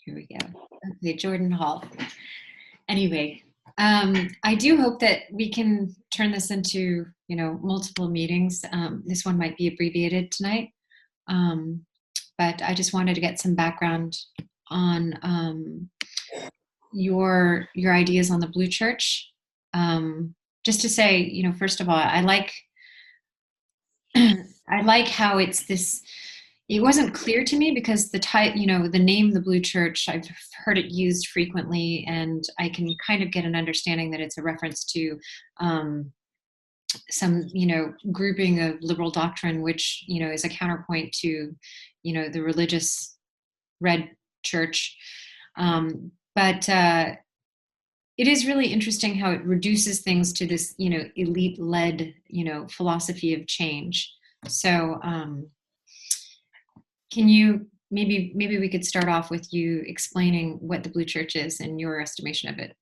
Here we go. Okay, Jordan Hall. Anyway, I do hope that we can turn this into, multiple meetings. This one might be abbreviated tonight, but I just wanted to get some background on your ideas on the Blue Church. Just to say, first of all, I like how it's this. It wasn't clear to me because the name the Blue Church, I've heard it used frequently, and I can kind of get an understanding that it's a reference to some, grouping of liberal doctrine, which, is a counterpoint to, the religious red church. But it is really interesting how it reduces things to this, elite-led, philosophy of change. So, can you maybe we could start off with you explaining what the Blue Church is and your estimation of it?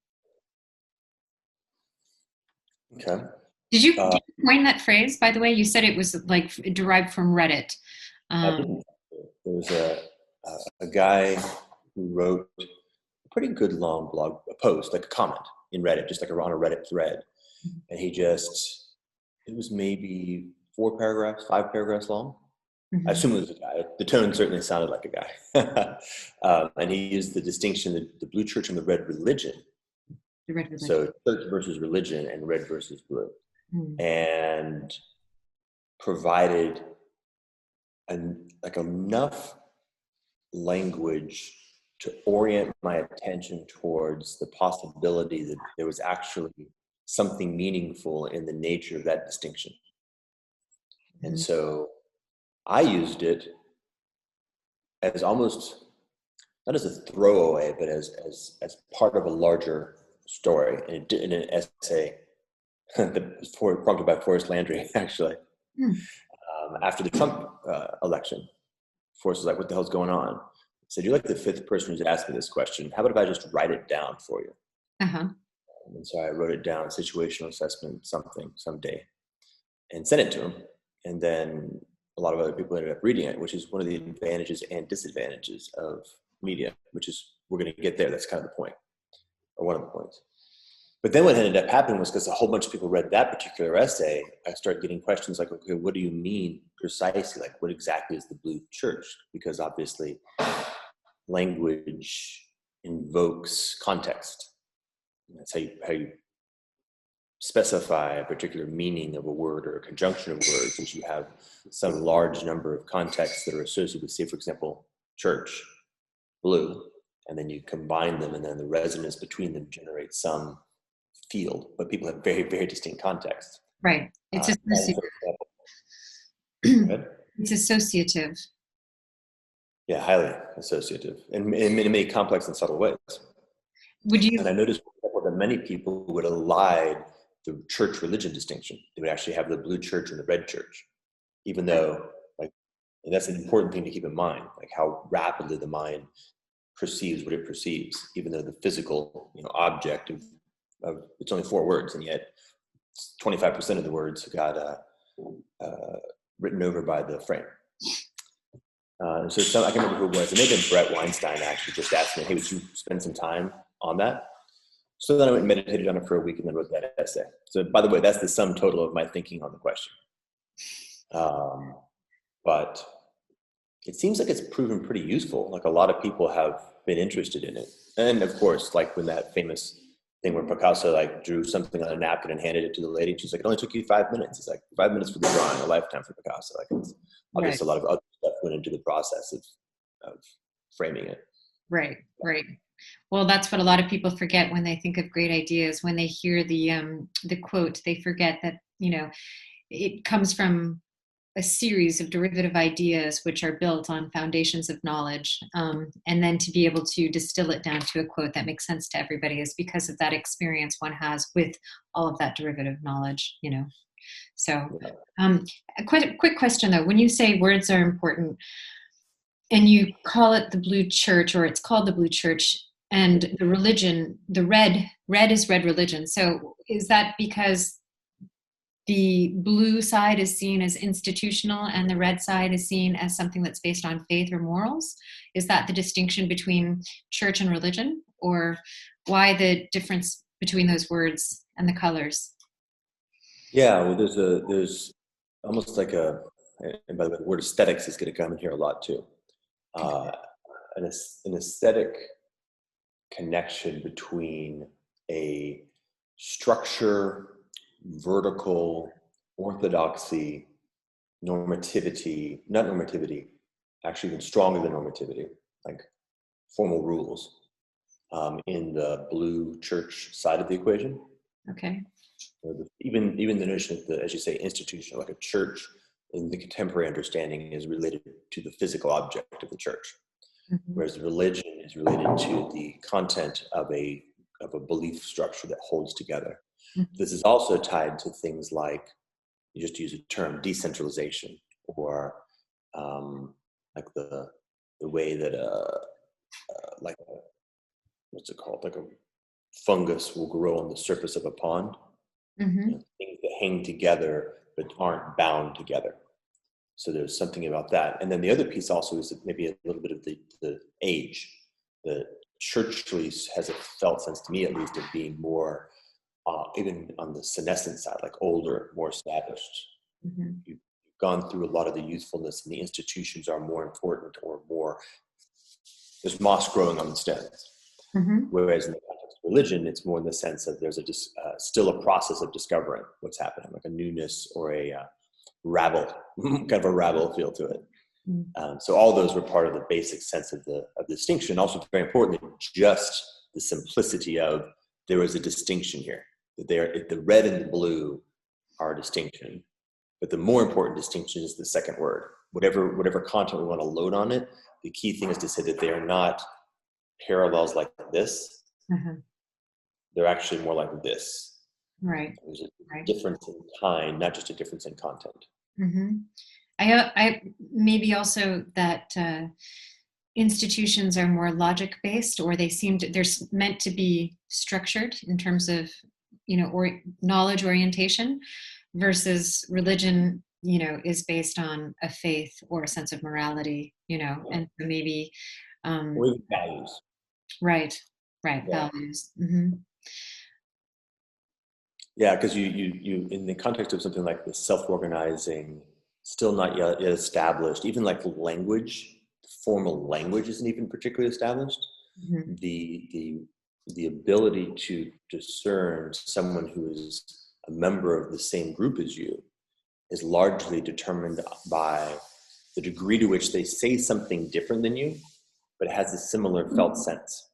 Okay. Did you coin that phrase, by the way? You said it was like derived from Reddit. There was a guy who wrote a pretty good long blog, a post, like a comment in Reddit, just like on a Reddit thread. And it was maybe 5 paragraphs long. I assume it was a guy. The tone certainly sounded like a guy. And he used the distinction, the Blue Church and the Red Religion. The Red Religion. So church versus religion and red versus blue. And provided enough language to orient my attention towards the possibility that there was actually something meaningful in the nature of that distinction. And so I used it as almost, not as a throwaway, but as part of a larger story in an essay that was prompted by Forrest Landry, actually. After the Trump election, Forrest was like, what the hell's going on? He said, you're like the 5th person who's asked me this question. How about if I just write it down for you? And so I wrote it down, situational assessment, someday, and sent it to him. And then a lot of other people ended up reading it, which is one of the advantages and disadvantages of media, which is, we're going to get there. That's kind of the point, or one of the points. But then what ended up happening was, because a whole bunch of people read that particular essay, I started getting questions like, okay, what do you mean precisely? Like, what exactly is the Blue Church? Because obviously language invokes context. That's how you specify a particular meaning of a word or a conjunction of words, is you have some large number of contexts that are associated with, say, for example, church, blue, and then you combine them, and then the resonance between them generates some field, but people have very, very distinct contexts. Right. It's it's associative. Yeah, highly associative, and in many complex and subtle ways. And I noticed that many people would elide the church-religion distinction. They would actually have the Blue Church and the Red Church, even though, and that's an important thing to keep in mind, like how rapidly the mind perceives what it perceives, even though the physical, object of it's only 4 words, and yet 25% of the words got written over by the frame. So I can't remember who it was. It may have been Brett Weinstein actually just asked me, hey, would you spend some time on that? So then I went and meditated on it for a week and then wrote that essay. So by the way, that's the sum total of my thinking on the question. But it seems like it's proven pretty useful. Like, a lot of people have been interested in it. And of course, like when that famous thing where Picasso drew something on a napkin and handed it to the lady, and she's like, it only took you 5 minutes. It's like 5 minutes for the drawing, a lifetime for Picasso. It's obviously a lot of other stuff went into the process of framing it. Right. Well, that's what a lot of people forget when they think of great ideas. When they hear the quote, they forget that, it comes from a series of derivative ideas which are built on foundations of knowledge. And then to be able to distill it down to a quote that makes sense to everybody is because of that experience one has with all of that derivative knowledge, So a quick question though, when you say words are important and you call it the Blue Church, or it's called the Blue Church, and the religion, the red is red religion. So is that because the blue side is seen as institutional and the red side is seen as something that's based on faith or morals? Is that the distinction between church and religion? Or why the difference between those words and the colors? Yeah, well, there's almost like and by the way, the word aesthetics is going to come in here a lot too. Uh, an aesthetic connection between a structure, vertical, orthodoxy, normativity, not normativity, actually even stronger than normativity, like formal rules, in the blue church side of the equation. Okay. Even the notion of the, as you say, institutional, like a church in the contemporary understanding is related to the physical object of the church, whereas religion is related to the content of a belief structure that holds together. This is also tied to things like, you just use a term, decentralization, or like the way that like what's it called, like a fungus will grow on the surface of a pond. Things that hang together but aren't bound together. So there's something about that. And then the other piece also is maybe a little bit of the age. The churchly has a felt sense, to me at least, of being more, even on the senescent side, like older, more established. You've gone through a lot of the youthfulness, and the institutions are more important, or more, there's moss growing on the stems. Whereas in the context of religion, it's more in the sense of there's still a process of discovering what's happening, like a newness or a rabble, kind of a rabble feel to it. So all those were part of the basic sense of the distinction. Also, very importantly, just the simplicity of there was a distinction here. That the red and the blue are a distinction, but the more important distinction is the second word. Whatever content we want to load on it, the key thing is to say that they are not parallels like this. They're actually more like this. Right. There's a difference in kind, not just a difference in content. I maybe also that institutions are more logic based, or they're meant to be structured in terms of, or knowledge orientation, versus religion, is based on a faith or a sense of morality, and maybe or even values. Right, values. Yeah, because you in the context of something like the self-organizing, still not yet established, even like language, formal language isn't even particularly established. The ability to discern someone who is a member of the same group as you is largely determined by the degree to which they say something different than you, but has a similar felt sense.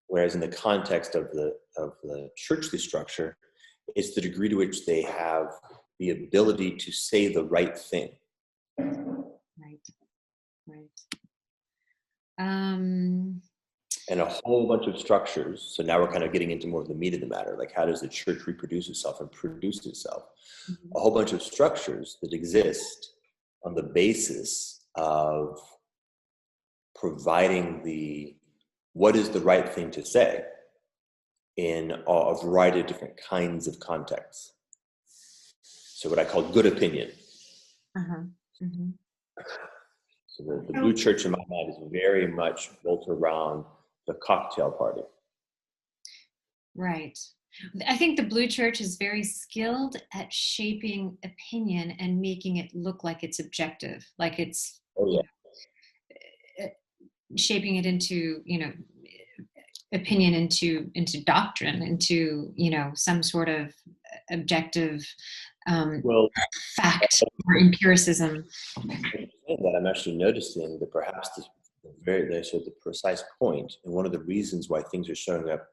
Whereas in the context of the churchly structure, it's the degree to which they have the ability to say the right thing. Right. And a whole bunch of structures. So now we're kind of getting into more of the meat of the matter, like how does the church reproduce itself and produce itself? A whole bunch of structures that exist on the basis of providing what is the right thing to say in a variety of different kinds of contexts. So what I call good opinion. So the blue church in my mind is very much built around the cocktail party. Right. I think the blue church is very skilled at shaping opinion and making it look like it's objective, like it's shaping it into, opinion into doctrine, into, some sort of objective fact or empiricism. That I'm actually noticing that perhaps the precise point, and one of the reasons why things are showing up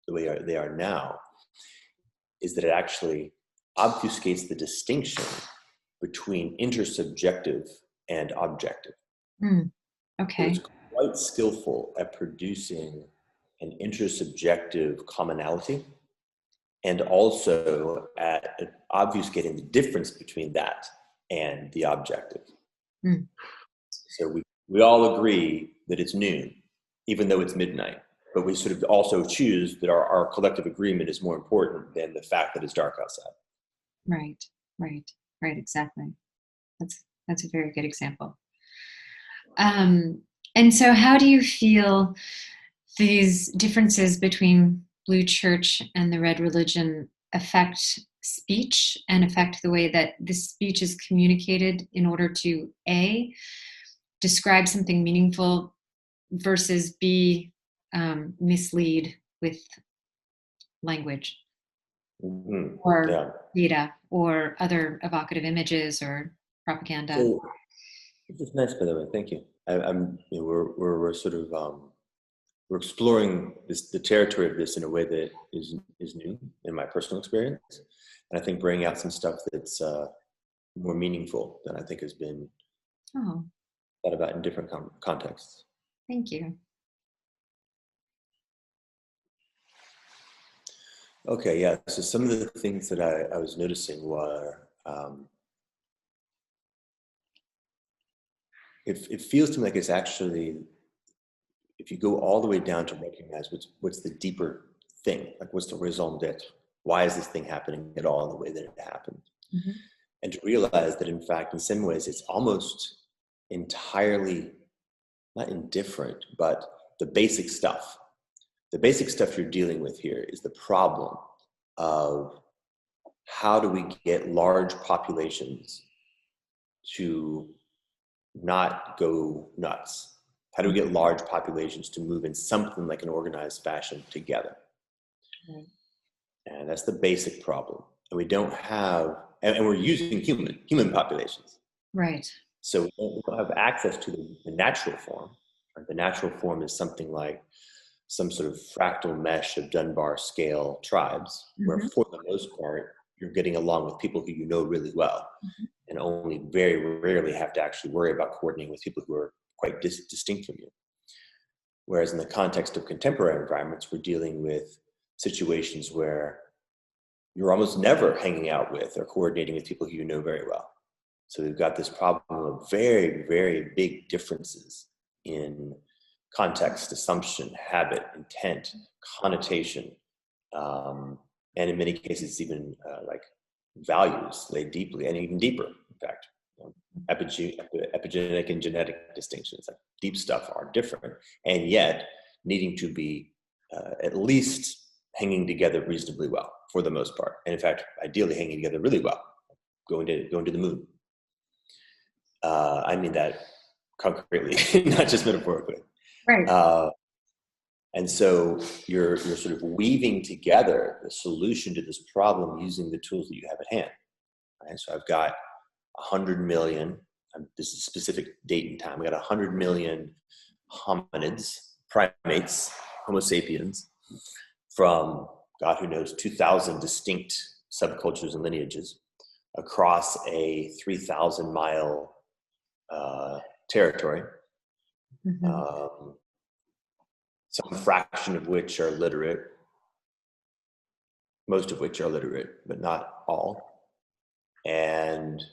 the way they are now, is that it actually obfuscates the distinction between intersubjective and objective. Okay. So it's quite skillful at producing an intersubjective commonality, and also at obfuscating the difference between that and the objective. So we all agree that it's noon, even though it's midnight, but we sort of also choose that our collective agreement is more important than the fact that it's dark outside. Right, right, right, exactly. That's a very good example. Um, and so how do you feel these differences between Blue Church and the Red Religion affect speech and affect the way that the speech is communicated in order to A, describe something meaningful versus B, mislead with language or Yeah. data or other evocative images or propaganda? So this is nice, by the way. Thank you. I'm. You know, we're sort of we're exploring the territory of this in a way that is new in my personal experience, and I think bringing out some stuff that's more meaningful than I think has been Oh, thought about in different contexts. thank you. Okay, yeah. So some of the things that I was noticing were it feels to me like it's actually, if you go all the way down to recognize what's the deeper thing, like what's the raison d'être, why is this thing happening at all in the way that it happened, Mhm. and to realize that in fact in some ways it's almost entirely not indifferent, but the basic stuff you're dealing with here is the problem of how do we get large populations to not go nuts? How do we get large populations to move in something like an organized fashion together? Right. And that's the basic problem. And we don't have, and we're using human populations. Right. So we don't have access to the natural form. Right? The natural form is something like some sort of fractal mesh of Dunbar scale tribes, where Mhm. for the most part, you're getting along with people who you know really well, Mhm. and only very rarely have to actually worry about coordinating with people who are quite distinct from you. Whereas in the context of contemporary environments, we're dealing with situations where you're almost never hanging out with or coordinating with people who you know very well. So we've got this problem of very, very big differences in context, assumption, habit, intent, connotation, and in many cases, even like values laid deeply and even deeper, in fact. Epigenetic and genetic distinctions, like deep stuff, are different, and yet needing to be at least hanging together reasonably well for the most part, and in fact, ideally hanging together really well, going to the moon. I mean that concretely, not just metaphorically. Right. Uh, and so you're sort of weaving together the solution to this problem using the tools that you have at hand. Right? So I've got 100 million, this is a specific date and time, we got 100 million hominids, primates, Homo sapiens, from God who knows 2,000 distinct subcultures and lineages across a 3,000 mile territory, Mhm. um, some fraction of which are literate, most of which are literate, but not all. And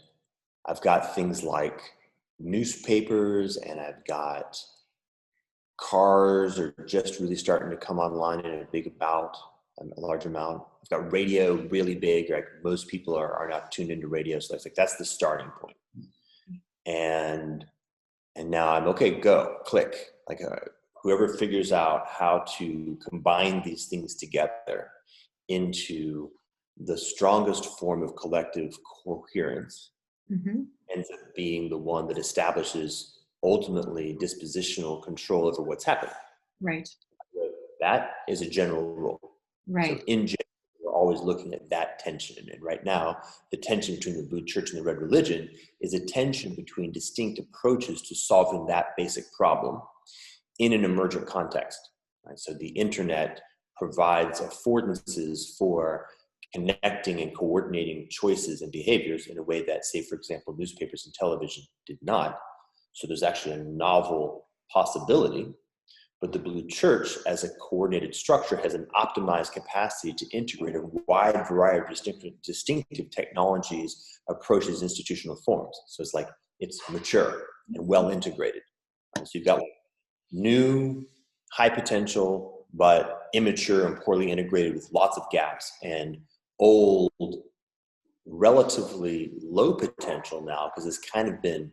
I've got things like newspapers, and I've got cars are just really starting to come online in a large amount. I've got radio really big, like most people are not tuned into radio. So that's the starting point. And now I'm okay, go, click. Whoever figures out how to combine these things together into the strongest form of collective coherence Mhm. ends up being the one that establishes ultimately dispositional control over what's happening. Right. That is a general rule. So Right. in general, we're always looking at that tension. And right now, the tension between the Blue Church and the Red Religion is a tension between distinct approaches to solving that basic problem in an emergent context. Right? So the internet provides affordances for connecting and coordinating choices and behaviors in a way that, say, for example, newspapers and television did not. So there's actually a novel possibility. But the Blue Church, as a coordinated structure, has an optimized capacity to integrate a wide variety of distinctive technologies, approaches, institutional forms. So it's mature and well integrated. So you've got new, high potential, but immature and poorly integrated with lots of gaps, and old, relatively low potential now because it's kind of been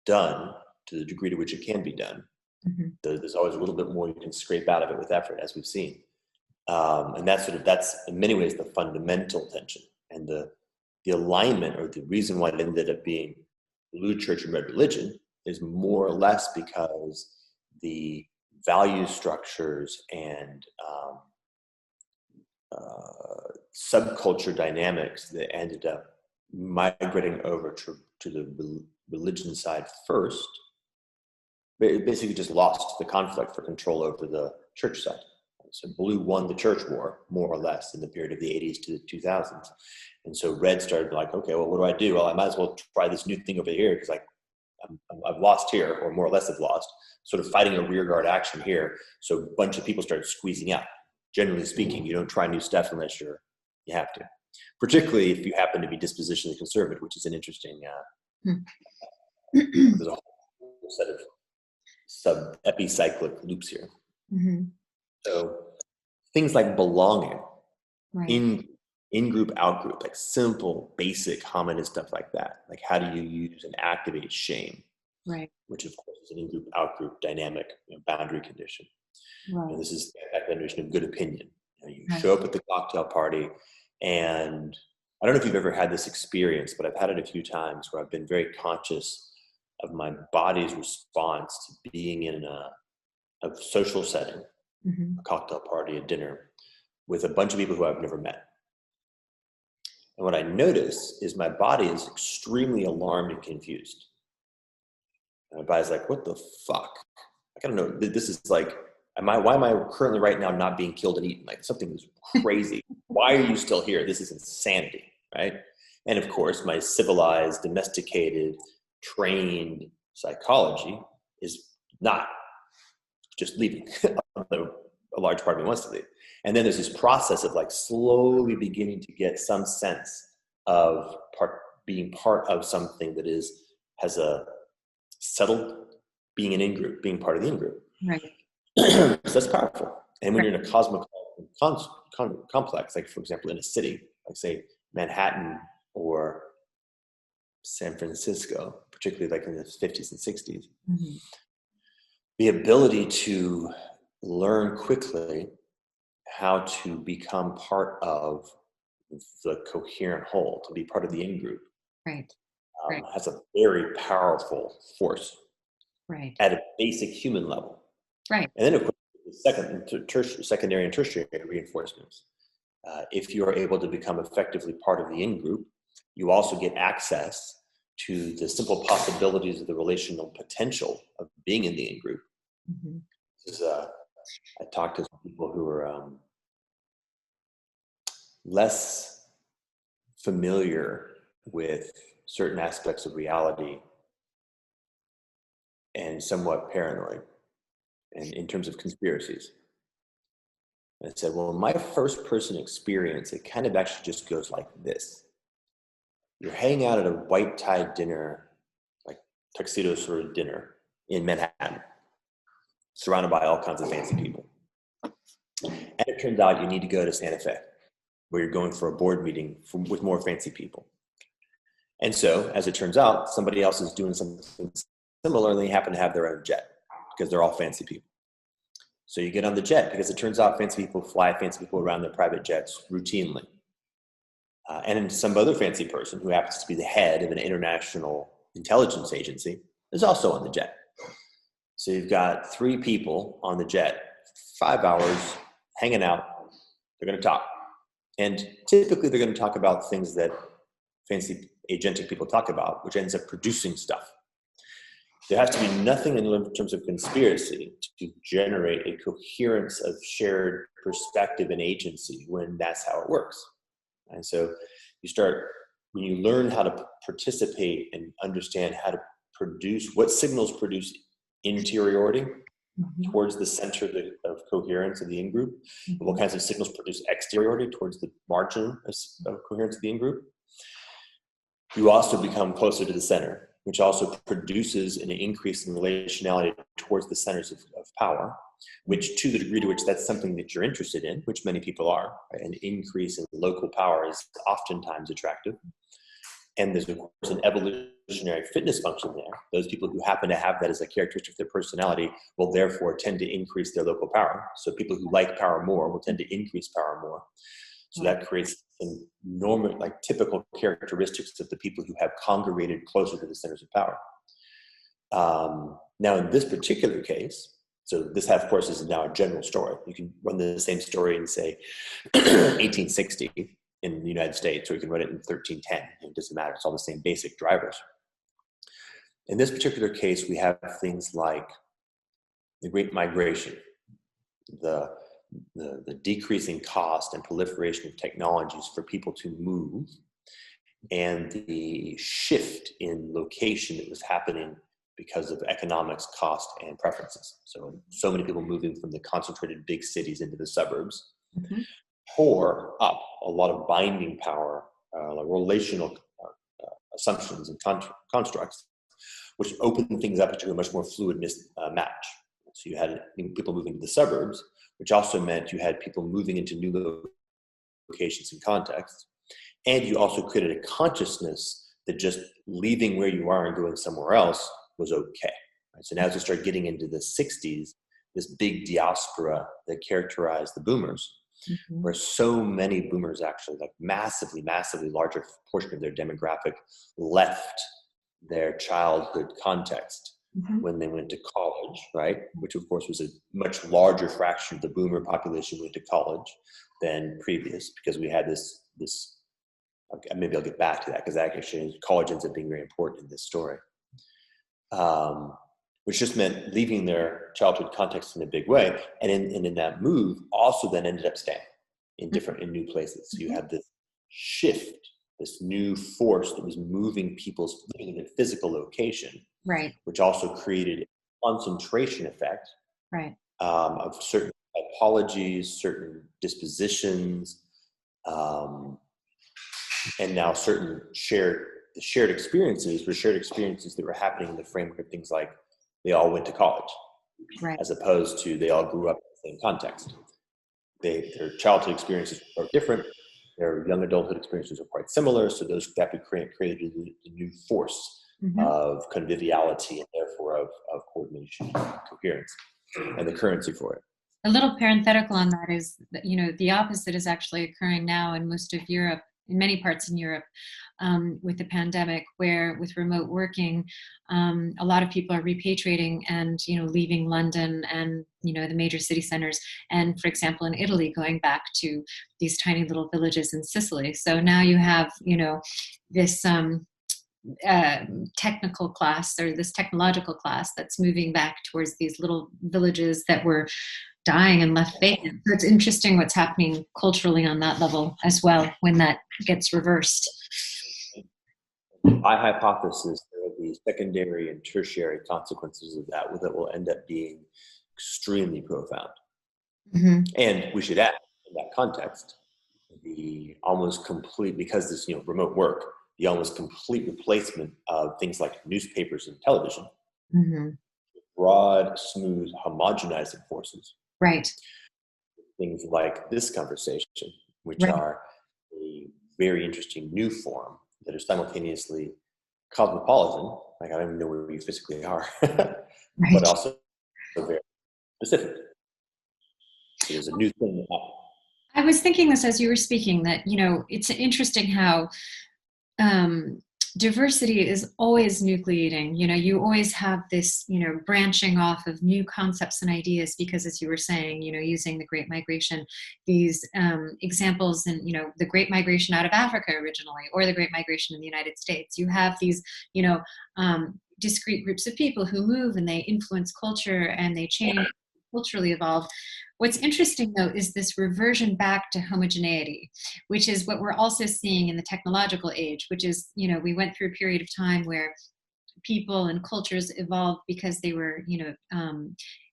done to the degree to which it can be done. Mm-hmm. There's always a little bit more you can scrape out of it with effort, as we've seen. And that's in many ways the fundamental tension, and the alignment, or the reason why it ended up being blue church and red religion, is more or less because the value structures and subculture dynamics that ended up migrating over to the religion side first, it basically just lost the conflict for control over the church side. So blue won the church war, more or less, in the period of the 80s to the 2000s. And so red started like, okay, well, what do I do? Well, I might as well try this new thing over here because I've lost here, or more or less have lost, sort of fighting a rearguard action here. So a bunch of people started squeezing out. Generally speaking, you don't try new stuff unless you have to, particularly if you happen to be dispositionally conservative, which is an interesting, there's a whole set of sub-epicyclic loops here. Mm-hmm. So things like belonging, Right. in-group, out-group, like simple, basic hominid stuff like that. Like, how do you use and activate shame? Right. Which, of course, is an in-group, out-group dynamic, boundary condition. Right. And this is that notion of good opinion. You Right. show up at the cocktail party, and I don't know if you've ever had this experience, but I've had it a few times where I've been very conscious of my body's response to being in a social setting, Mm-hmm. a cocktail party, a dinner, with a bunch of people who I've never met. And what I notice is my body is extremely alarmed and confused. And my body's like, what the fuck? I don't know. This is like, why am I currently right now not being killed and eaten? Like, something is crazy. Why are you still here? This is insanity, right? And of course, my civilized, domesticated, trained psychology is not just leaving. A large part of me wants to leave. And then there's this process of like slowly beginning to get some sense of being part of something that has a settled, being an in-group, being part of the in-group. Right. So that's powerful. And when you're in a cosmic complex, like for example, in a city, like say Manhattan or San Francisco, particularly like in the 50s and 60s, Mm-hmm. the ability to learn quickly how to become part of the coherent whole, to be part of the in-group, Right. has a very powerful force. Right. At a basic human level. Right. And then, of course, secondary and tertiary reinforcements. If you are able to become effectively part of the in-group, you also get access to the simple possibilities of the relational potential of being in the in-group. Mm-hmm. This is, I talked to some people who are less familiar with certain aspects of reality and somewhat paranoid, and in terms of conspiracies. And I said, well, in my first person experience, it kind of actually just goes like this. You're hanging out at a white tie dinner, like tuxedo sort of dinner in Manhattan, surrounded by all kinds of fancy people. And it turns out you need to go to Santa Fe, where you're going for a board meeting with more fancy people. And so, as it turns out, somebody else is doing something similar, and they happen to have their own jet because they're all fancy people. So you get on the jet because it turns out fancy people fly fancy people around their private jets routinely. And some other fancy person who happens to be the head of an international intelligence agency is also on the jet. So you've got 3 people on the jet, 5 hours hanging out. They're going to talk. And typically they're going to talk about things that fancy agentic people talk about, which ends up producing stuff. There has to be nothing in terms of conspiracy to generate a coherence of shared perspective and agency when that's how it works. And so when you learn how to participate and understand how to produce, what signals produce interiority towards the center of coherence of the in-group, and what kinds of signals produce exteriority towards the margin of coherence of the in-group, you also become closer to the center, which also produces an increase in relationality towards the centers of power, which to the degree to which that's something that you're interested in, which many people are, right? An increase in local power is oftentimes attractive. And there's, of course, an evolutionary fitness function there. Those people who happen to have that as a characteristic of their personality will therefore tend to increase their local power. So people who like power more will tend to increase power more. So that creates some normal, like typical characteristics of the people who have congregated closer to the centers of power. Now, in this particular case, so this, of course, is now a general story. You can run the same story in, say, 1860 in the United States, or you can run it in 1310. It doesn't matter. It's all the same basic drivers. In this particular case, we have things like the Great Migration, the decreasing cost and proliferation of technologies for people to move, and the shift in location that was happening because of economics, cost, and preferences. So many people moving from the concentrated big cities into the suburbs pour up a lot of binding power, like relational assumptions and constructs, which open things up to a much more fluid match. So you had people moving to the suburbs, which also meant you had people moving into new locations and contexts. And you also created a consciousness that just leaving where you are and going somewhere else was okay. Right? So now as we start getting into the 60s, this big diaspora that characterized the boomers, where so many boomers actually, like massively larger portion of their demographic left their childhood context when they went to college, right? Which of course was a much larger fraction of the boomer population went to college than previous, because we had this maybe I'll get back to that, because actually college ends up being very important in this story. Which just meant leaving their childhood context in a big way. And in that move also then ended up staying in new places. So you had this shift, this new force that was moving people's living in a physical location, right? Which also created a concentration effect, right? Of certain typologies, certain dispositions, and now certain shared experiences that were happening in the framework of things like they all went to college, right? As opposed to they all grew up in the same context. Their childhood experiences were quite different. Their young adulthood experiences are quite similar. So that created a new force of conviviality and therefore of coordination, coherence, and the currency for it. A little parenthetical on that is that, the opposite is actually occurring now in most of Europe, in many parts in Europe, with the pandemic, where with remote working, a lot of people are repatriating and, leaving London and, the major city centers. And for example, in Italy, going back to these tiny little villages in Sicily. So now you have, this technical class, or this technological class, that's moving back towards these little villages that were dying and left vacant. So it's interesting what's happening culturally on that level as well when that gets reversed. My hypothesis, there will be secondary and tertiary consequences of that will end up being extremely profound. And we should add, in that context, the almost complete, because this remote work, the almost complete replacement of things like newspapers and television, broad, smooth, homogenizing forces. Right. Things like this conversation, which are a very interesting new form that are simultaneously cosmopolitan, like I don't even know where you physically are, but also very specific. So there's a new thing that happens. I was thinking this as you were speaking, that, it's interesting how diversity is always nucleating. You always have this, branching off of new concepts and ideas, because as you were saying, using the Great Migration, these examples, and, the Great Migration out of Africa originally, or the Great Migration in the United States, you have these, discrete groups of people who move and they influence culture and they change, culturally evolve. What's interesting, though, is this reversion back to homogeneity, which is what we're also seeing in the technological age, which is, we went through a period of time where people and cultures evolved because they were,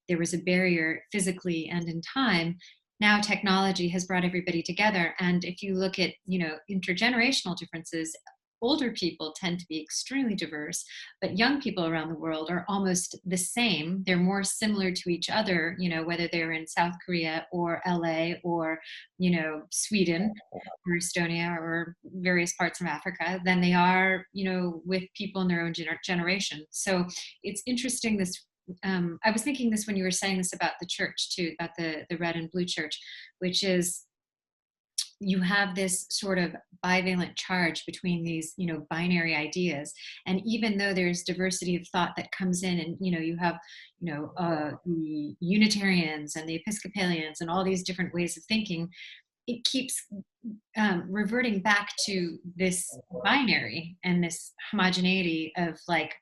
there was a barrier physically and in time. Now technology has brought everybody together. And if you look at, intergenerational differences, older people tend to be extremely diverse, but young people around the world are almost the same. They're more similar to each other, whether they're in South Korea or LA or, Sweden or Estonia or various parts of Africa than they are, with people in their own generation. So it's interesting I was thinking this when you were saying this about the church too, about the red and blue church, which is you have this sort of bivalent charge between these, binary ideas. And even though there's diversity of thought that comes in and, you have, the Unitarians and the Episcopalians and all these different ways of thinking, it keeps reverting back to this binary and this homogeneity of like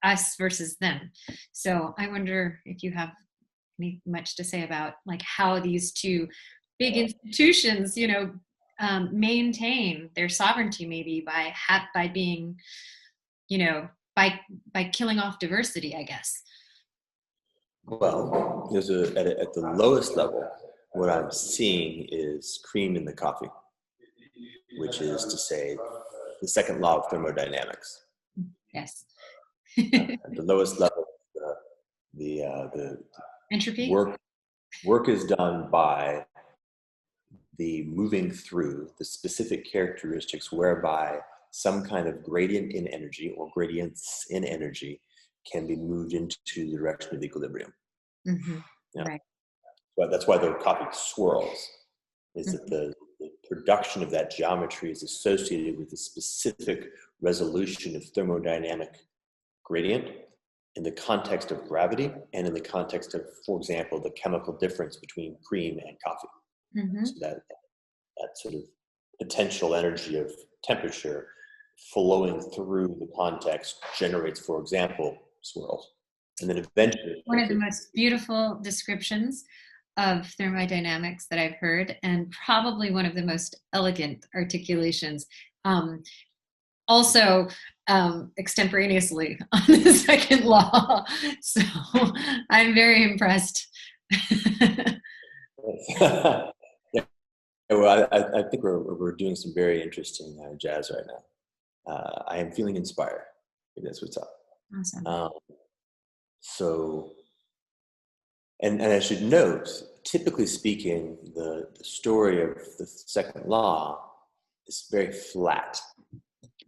us versus them. So I wonder if you have much to say about like how these two big institutions, maintain their sovereignty, maybe by being, by killing off diversity, I guess. Well, at the lowest level, what I'm seeing is cream in the coffee, which is to say the second law of thermodynamics. Yes. At the lowest level, the entropy work is done by the moving through the specific characteristics whereby some kind of gradient in energy or gradients in energy can be moved into the direction of equilibrium. Mm-hmm. Yeah. Right. But that's why the coffee swirls, is that the production of that geometry is associated with the specific resolution of thermodynamic gradient in the context of gravity and in the context of, for example, the chemical difference between cream and coffee. Mm-hmm. So that sort of potential energy of temperature flowing through the context generates, for example, swirls. And then eventually... One of the most beautiful descriptions of thermodynamics that I've heard, and probably one of the most elegant articulations. Also, extemporaneously on the second law. So I'm very impressed. Yeah, well, I think we're doing some very interesting jazz right now. I am feeling inspired. Maybe that's what's up. Awesome. So, and I should note, typically speaking, the story of the second law is very flat.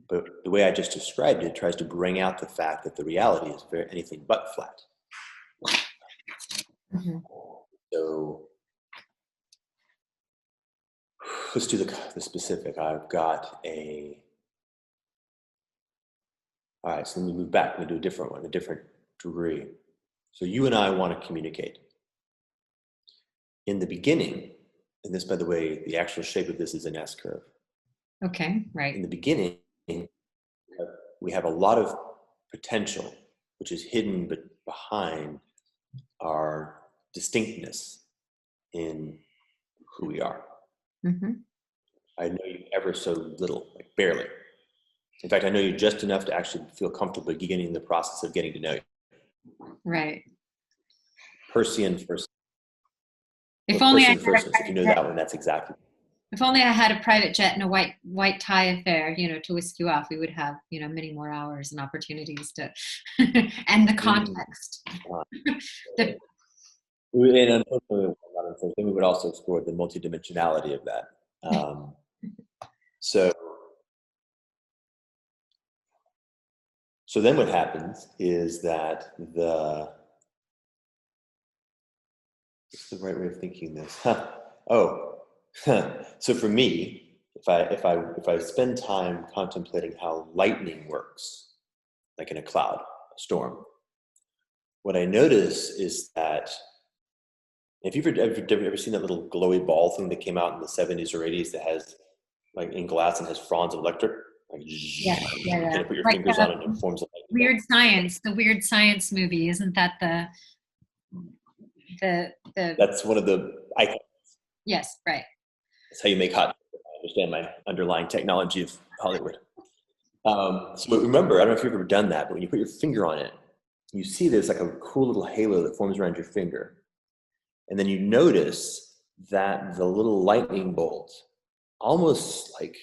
But the way I just described it tries to bring out the fact that the reality is anything but flat. Mm-hmm. So let's do the specific. I've got all right, so let me move back. Let me do a different one, a different degree. So you and I want to communicate. In the beginning, and this, by the way, the actual shape of this is an S curve. Okay, right. In the beginning, we have a lot of potential, which is hidden behind our distinctness in who we are. Mm-hmm. I know you ever so little, like barely. In fact, I know you just enough to actually feel comfortable beginning the process of getting to know you. Right. Persian first. If only I had if you know that one, that's exactly. If only I had a private jet and a white tie affair, to whisk you off. We would have, many more hours and opportunities to, and the context. And unfortunately, we would also explore the multidimensionality of that. So then what happens is that what's the right way of thinking this? So for me, if I spend time contemplating how lightning works, like in a cloud, a storm, what I notice is that, if you've ever seen that little glowy ball thing that came out in the 70s or 80s that has, like, in glass and has fronds of electric, like, yeah. Kind of put your fingers on it and it forms a light. Weird Science, the Weird Science movie, isn't that the That's one of the icons. Yes, right. That's how you make hot. I understand my underlying technology of Hollywood. So remember, I don't know if you've ever done that, but when you put your finger on it, you see there's like a cool little halo that forms around your finger. And then you notice that the little lightning bolt almost like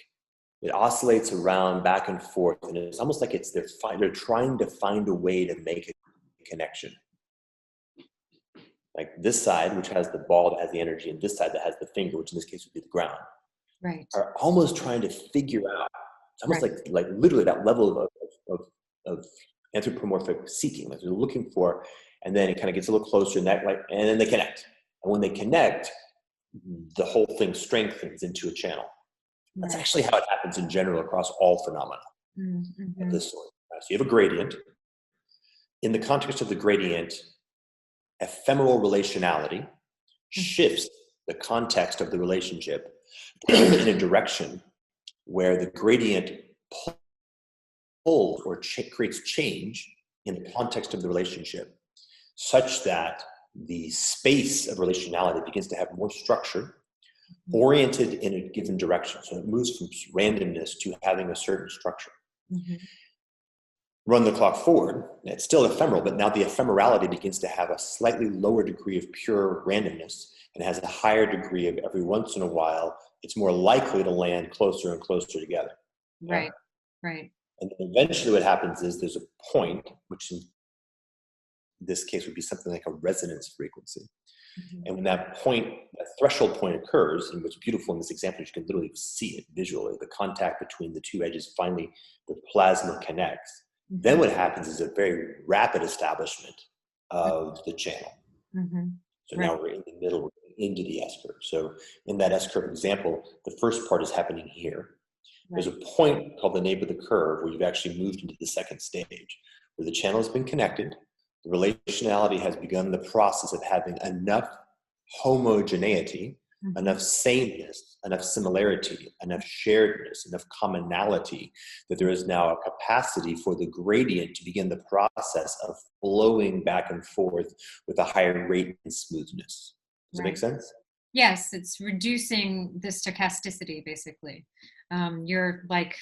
It oscillates around back and forth, and it's almost like they're trying to find a way to make a connection. Like this side, which has the ball that has the energy, and this side that has the finger, which in this case would be the ground, Right. are almost trying to figure out. It's almost Right. like literally that level of anthropomorphic seeking, like they're looking for, and then it kind of gets a little closer, and and then they connect. And when they connect, the whole thing strengthens into a channel. That's Right. actually how it happens in general across all phenomena Mm-hmm. of this sort. So you have a gradient. In the context of the gradient, ephemeral relationality shifts the context of the relationship in a direction where the gradient pulls or creates change in the context of the relationship, such that the space of relationality begins to have more structure, oriented in a given direction. So it moves from randomness to having a certain structure. Mm-hmm. Run the clock forward, it's still ephemeral, but now the ephemerality begins to have a slightly lower degree of pure randomness and has a higher degree of every once in a while, it's more likely to land closer and closer together. Right. Yeah? Right. And then eventually what happens is there's a point, which in this case would be something like a resonance frequency. Mm-hmm. And when that point, that threshold point occurs, and what's beautiful in this example, you can literally see it visually, the contact between the two edges, finally the plasma connects. Mm-hmm. Then what happens is a very rapid establishment of the channel. Mm-hmm. So Right. now we're in the middle, we're into the S-curve. So in that S-curve example, the first part is happening here. Right. There's a point called the nape of the curve where you've actually moved into the second stage, where the channel has been connected. The relationality has begun the process of having enough homogeneity, Mm-hmm. enough sameness, enough similarity, enough sharedness, enough commonality, that there is now a capacity for the gradient to begin the process of flowing back and forth with a higher rate and smoothness. Does that make sense? Yes, it's reducing the stochasticity, basically. You're like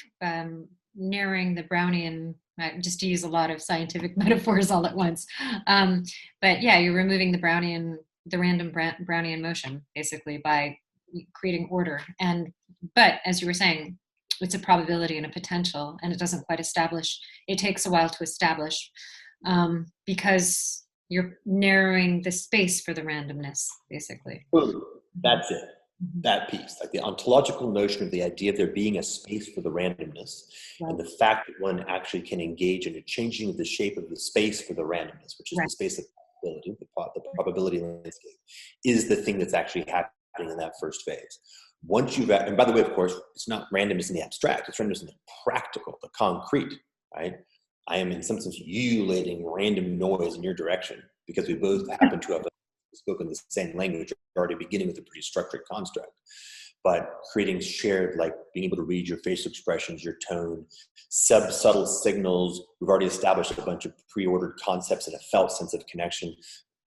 narrowing the Brownian, just to use a lot of scientific metaphors all at once. But yeah, you're removing the random Brownian motion, basically, by creating order. But as you were saying, it's a probability and a potential, and it doesn't quite establish. It takes a while to establish because you're narrowing the space for the randomness, basically. That's it. That piece, like the ontological notion of the idea of there being a space for the randomness, right, and the fact that one actually can engage in a changing of the shape of the space for the randomness, which is right, the space of probability, the probability landscape, is the thing that's actually happening in that first phase. Once you've, and by the way, of course, it's not randomness in the abstract, it's randomness in the practical, the concrete, right? I am in some sense ululating random noise in your direction because we both happen to have spoken the same language, already beginning with a pretty structured construct, but creating shared, like being able to read your facial expressions, your tone, subtle signals. We've already established a bunch of pre-ordered concepts and a felt sense of connection,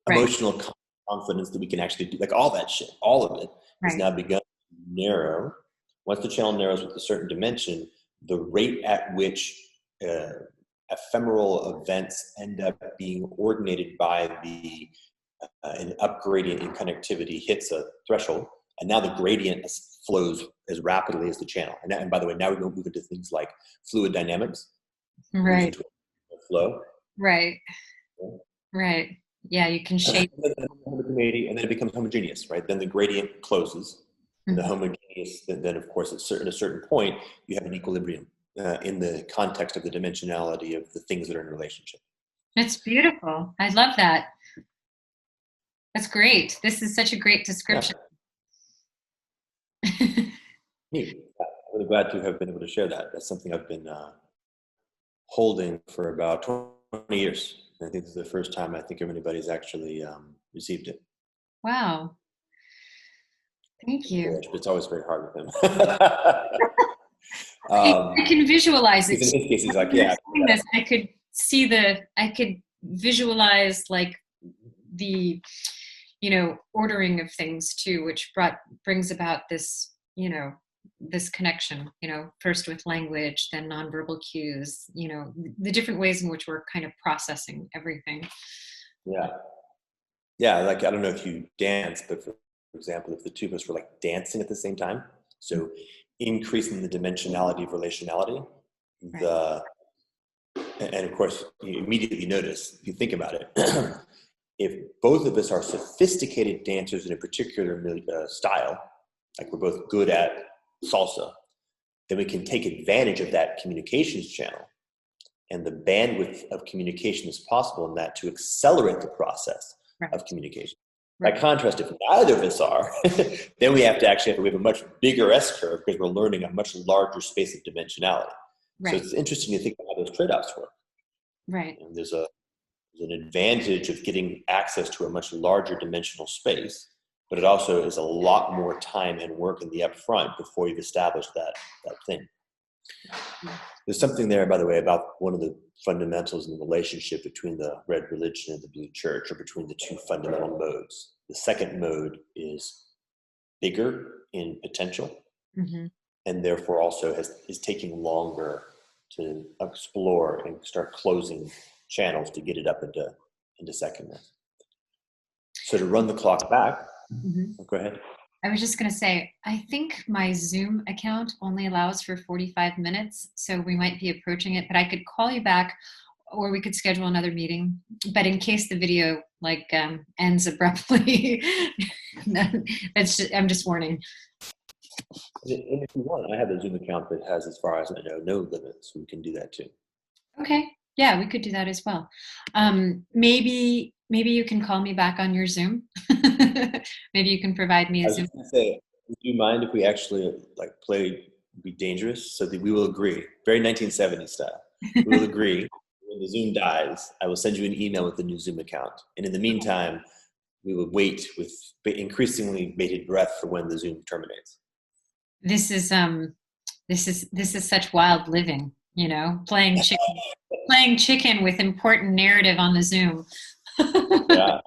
right, emotional confidence that we can actually do, like all that shit, all of it right, is now begun to narrow. Once the channel narrows with a certain dimension, the rate at which ephemeral events end up being ordinated by an upgradient in connectivity hits a threshold, and now the gradient flows as rapidly as the channel. And by the way, now we're going to move into things like fluid dynamics, right, into a flow, right, yeah, right. Yeah, you can shape. And then it becomes homogeneous, right? Then the gradient closes, and the homogeneous. Then of course, at a certain point, you have an equilibrium in the context of the dimensionality of the things that are in relationship. It's beautiful. I love that. That's great. This is such a great description. Yeah. Neat. I'm really glad to have been able to share that. That's something I've been holding for about 20 years. I think this is the first time I think anybody's actually received it. Wow. Thank you. It's always very hard with him. I can visualize it. In his case, he's like, yeah. This, I could visualize like the, ordering of things too, which brings about this, this connection, first with language, then nonverbal cues, the different ways in which we're kind of processing everything. Yeah. Yeah. Like, I don't know if you dance, but for example, if the two of us were like dancing at the same time. So increasing the dimensionality of relationality. Right. And of course, you immediately notice, if you think about it, if both of us are sophisticated dancers in a particular style, like we're both good at salsa, then we can take advantage of that communications channel and the bandwidth of communication is possible in that to accelerate the process Right. of communication. Right. By contrast, if neither of us are, then we have a much bigger S-curve because we're learning a much larger space of dimensionality. Right. So it's interesting to think about how those trade-offs work. Right. And there's an advantage of getting access to a much larger dimensional space, but it also is a lot more time and work in the upfront before you've established that thing. There's something there, by the way, about one of the fundamentals in the relationship between the red religion and the blue church, or between the two fundamental modes. The second mode is bigger in potential, Mm-hmm. and therefore also is taking longer to explore and start closing channels to get it up into secondness. So to run the clock back, go ahead. I was just going to say, I think my Zoom account only allows for 45 minutes, so we might be approaching it, but I could call you back or we could schedule another meeting. But in case the video ends abruptly, I'm just warning. And if you want, I have a Zoom account that has, as far as I know, no limits. We can do that too. Okay. Yeah, we could do that as well. Maybe you can call me back on your Zoom. Maybe you can provide me a Zoom. I was going to say, would you mind if we actually be dangerous so that we will agree, very 1970s style, we will agree when the Zoom dies, I will send you an email with the new Zoom account. And in the meantime, we will wait with increasingly bated breath for when the Zoom terminates. This is such wild living, playing chicken with important narrative on the Zoom. Yeah.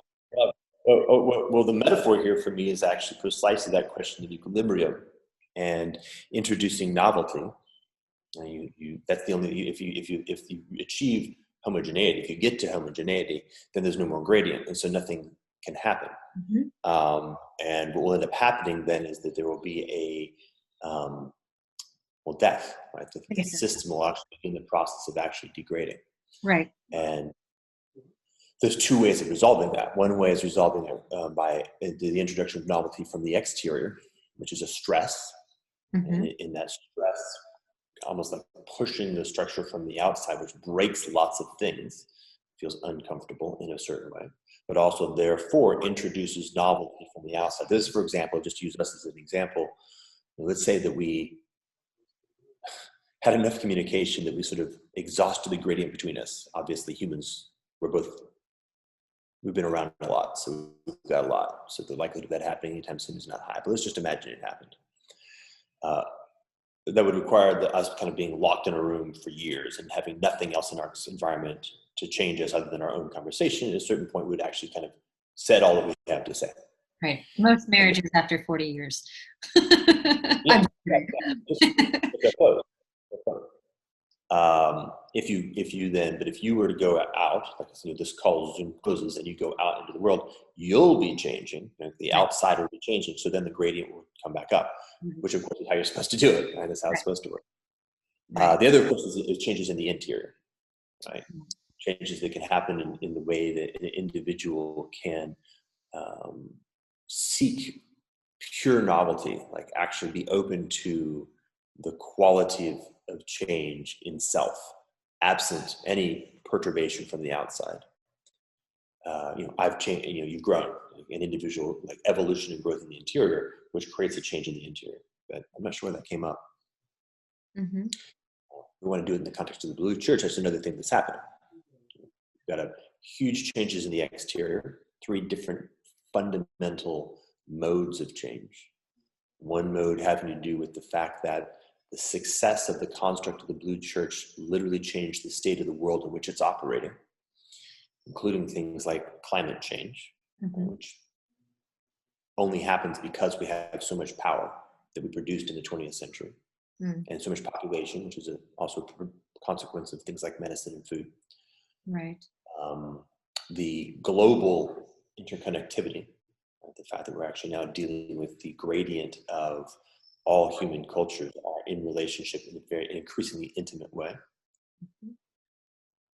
Well, the metaphor here for me is actually precisely that question of equilibrium and introducing novelty. That's the only, if you achieve homogeneity, if you get to homogeneity, then there's no more gradient, and so nothing can happen. Mm-hmm. And what will end up happening then is that there will be death, right? The system will actually be in the process of actually degrading. Right. And there's two ways of resolving that. One way is resolving it by the introduction of novelty from the exterior, which is a stress. Mm-hmm. And in that stress, almost like pushing the structure from the outside, which breaks lots of things, feels uncomfortable in a certain way, but also therefore introduces novelty from the outside. This, for example, just use us as an example. Let's say that we had enough communication that we sort of exhausted the gradient between us. Obviously, humans, we've been around a lot, so we've got a lot. So the likelihood of that happening anytime soon is not high, but let's just imagine it happened. That would require us kind of being locked in a room for years and having nothing else in our environment to change us other than our own conversation. At a certain point, we'd actually kind of said all that we have to say. Right. Most marriages after 40 years. Yeah. If you were to go out, like this call Zoom closes and you go out into the world, you'll be changing. The outsider will be changing. So then the gradient will come back up, which of course is how you're supposed to do it. Right? That's how it's supposed to work. Right. The other, of course, is changes in the interior. Right? Changes that can happen in the way that an individual can seek pure novelty, like actually be open to the quality of change in self, absent any perturbation from the outside. I've changed, you've grown, an individual, like evolution and growth in the interior, which creates a change in the interior. But I'm not sure where that came up. Mm-hmm. We want to do it in the context of the Blue Church. That's another thing that's happening. We've got huge changes in the exterior, 3 different fundamental modes of change. One mode having to do with the fact that the success of the construct of the Blue Church literally changed the state of the world in which it's operating, including things like climate change, which only happens because we have so much power that we produced in the 20th century, and so much population, which is also a consequence of things like medicine and food. Right. The global interconnectivity, the fact that we're actually now dealing with the gradient of all human cultures are in relationship in a very increasingly intimate way.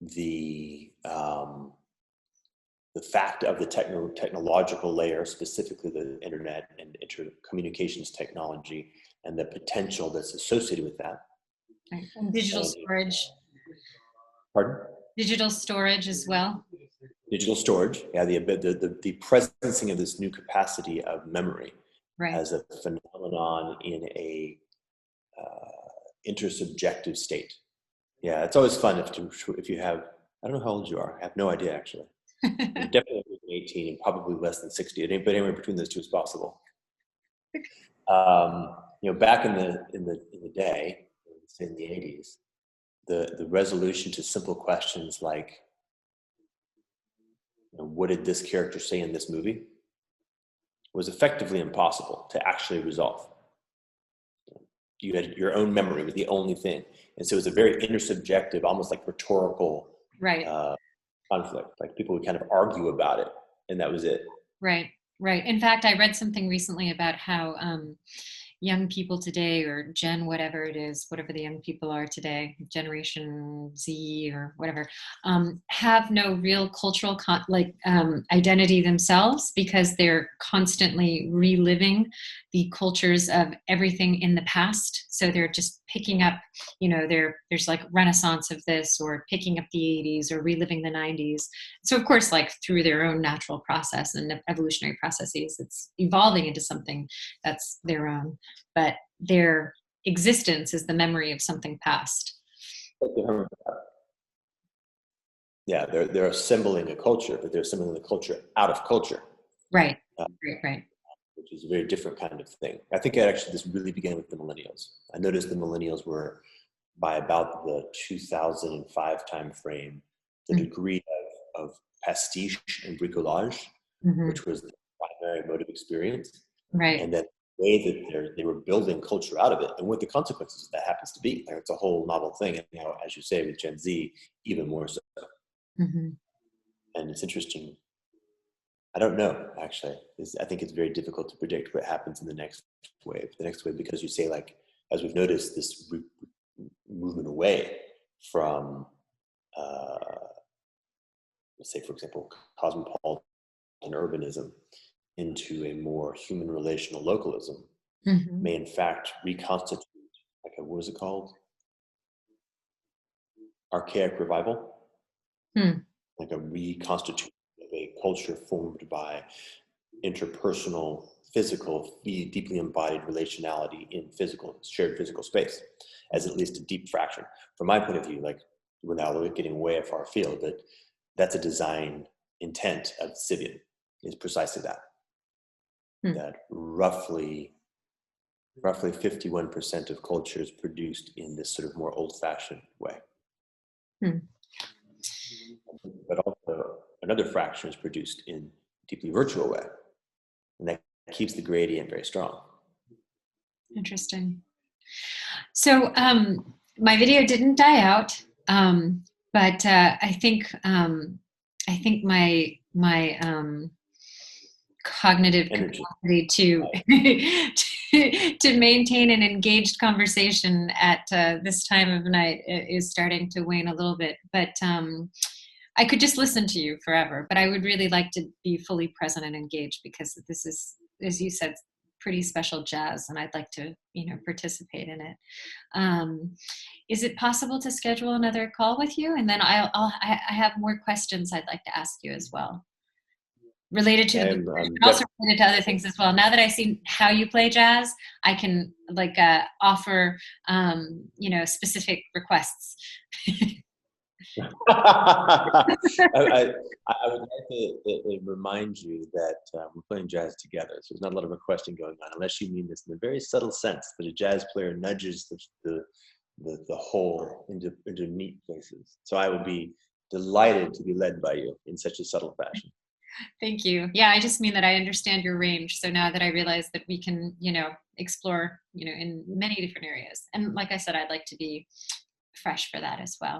The fact of the technological layer, specifically the internet and communications technology, and the potential that's associated with that. Right. And digital storage. Pardon? Digital storage as well. Digital storage, yeah, the presencing of this new capacity of memory as a phenomenon in a intersubjective state. Yeah, it's always fun if you have, I don't know how old you are. I have no idea, actually. You're definitely 18 and probably less than 60. But anywhere between those two is possible. Back in the day, say in the 80s, the resolution to simple questions like, what did this character say in this movie, was effectively impossible to actually resolve. You had your own memory was the only thing. And so it was a very intersubjective, almost like rhetorical conflict. Like people would kind of argue about it, and that was it. Right. In fact, I read something recently about how young people today, or Gen whatever it is, whatever the young people are today, Generation Z or whatever, have no real cultural identity themselves, because they're constantly reliving the cultures of everything in the past. So they're just picking up, there's like Renaissance of this, or picking up the 80s, or reliving the 90s. So of course, like through their own natural process and evolutionary processes, it's evolving into something that's their own. But their existence is the memory of something past. Yeah, they're assembling a culture, but they're assembling the culture out of culture. Right. Which is a very different kind of thing. I think this really began with the millennials. I noticed the millennials were, by about the 2005 time frame, the degree of pastiche and bricolage, which was the primary mode of experience. Right. And that way that they were building culture out of it, and what the consequences of that happens to be. It's a whole novel thing. And now, as you say, with Gen Z, even more so. And it's interesting. I don't know, actually. I think it's very difficult to predict what happens in the next wave. The next wave, because you say, like, as we've noticed, this movement away from, let's say, for example, cosmopolitan urbanism into a more human relational localism may in fact reconstitute, what was it called? Archaic revival? Like a reconstitution of a culture formed by interpersonal, physical, deeply embodied relationality in shared physical space, as at least a deep fraction. From my point of view, like, we're now getting way far afield, but that's a design intent of Sibian, is precisely that. That roughly 51% of culture is produced in this sort of more old-fashioned way. But also another fraction is produced in a deeply virtual way. And that keeps the gradient very strong. Interesting. So my video didn't die out, but I think my cognitive capacity to maintain an engaged conversation at this time of night is starting to wane a little bit. But I could just listen to you forever, but I would really like to be fully present and engaged, because this is, as you said, pretty special jazz, and I'd like to, participate in it. Is it possible to schedule another call with you? And then I have more questions I'd like to ask you as well, related to the book, and also related to other things as well. Now that I see how you play jazz, I can offer, specific requests. I would like to remind you that we're playing jazz together, so there's not a lot of requesting going on, unless you mean this in a very subtle sense, that a jazz player nudges the whole into neat places. So I would be delighted to be led by you in such a subtle fashion. Thank you. Yeah, I just mean that I understand your range. So now that I realize that we can, explore, in many different areas. And like I said, I'd like to be fresh for that as well.